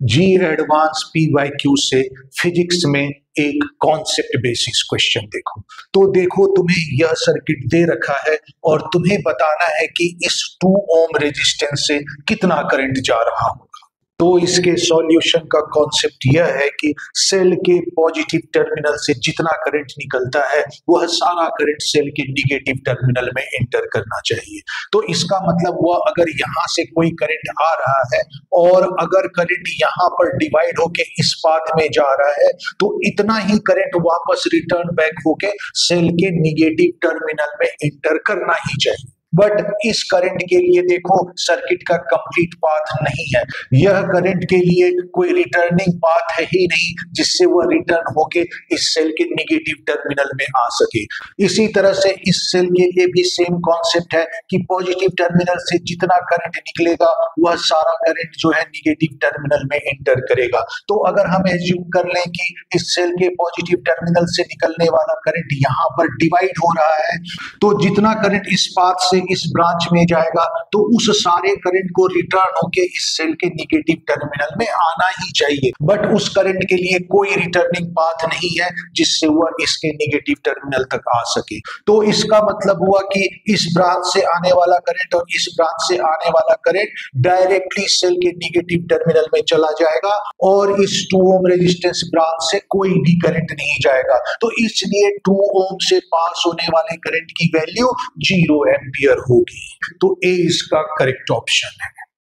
जी advance PYQ से physics में एक कॉन्सेप्ट बेसिस क्वेश्चन देखो। तो देखो तुम्हें यह सर्किट दे रखा है और तुम्हें बताना है कि इस 2 ओम रेजिस्टेंस से कितना करंट जा रहा होगा। तो इसके सॉल्यूशन का कॉन्सेप्ट यह है कि सेल के पॉजिटिव टर्मिनल से जितना करंट निकलता है वह सारा करंट सेल के निगेटिव टर्मिनल में एंटर करना चाहिए। तो इसका मतलब हुआ अगर यहाँ से कोई करंट आ रहा है और अगर करंट यहाँ पर डिवाइड होके इस पाथ में जा रहा है तो इतना ही करंट वापस रिटर्न बैक होके सेल के निगेटिव टर्मिनल में एंटर करना ही चाहिए। बट इस करंट के लिए देखो सर्किट का कंप्लीट पाथ नहीं है। यह करंट के लिए कोई रिटर्निंग पाथ है ही नहीं जिससे वह रिटर्न होके इस सेल के निगेटिव टर्मिनल में आ सके। इसी तरह से इस सेल के लिए भी सेम कॉन्सेप्ट है कि पॉजिटिव टर्मिनल से जितना करंट निकलेगा वह सारा करंट जो है निगेटिव टर्मिनल में एंटर करेगा। तो अगर हम एज्यूम कर लें कि इस सेल के पॉजिटिव टर्मिनल से निकलने वाला करंट यहाँ पर डिवाइड हो रहा है, तो जितना करंट इस पाथ से इस ब्रांच में जाएगा तो उस सारे करंट को रिटर्न होके इस सेल के निगेटिव टर्मिनल में आना ही चाहिए। बट उस करंट के लिए कोई रिटर्निंग पाथ नहीं है जिससे वह इसके निगेटिव टर्मिनल तक आ सके। तो इसका मतलब हुआ कि इस ब्रांच से आने वाला करंट और इस ब्रांच से आने वाला करंट डायरेक्टली सेल के निगेटिव टर्मिनल में चला जाएगा और इस 2 ओम रेजिस्टेंस ब्रांच से कोई भी करंट नहीं जाएगा। तो इसलिए 2 ओम से पास होने वाले करंट की वैल्यू 0 एम्पियर होगी। तो ए इसका करेक्ट ऑप्शन है।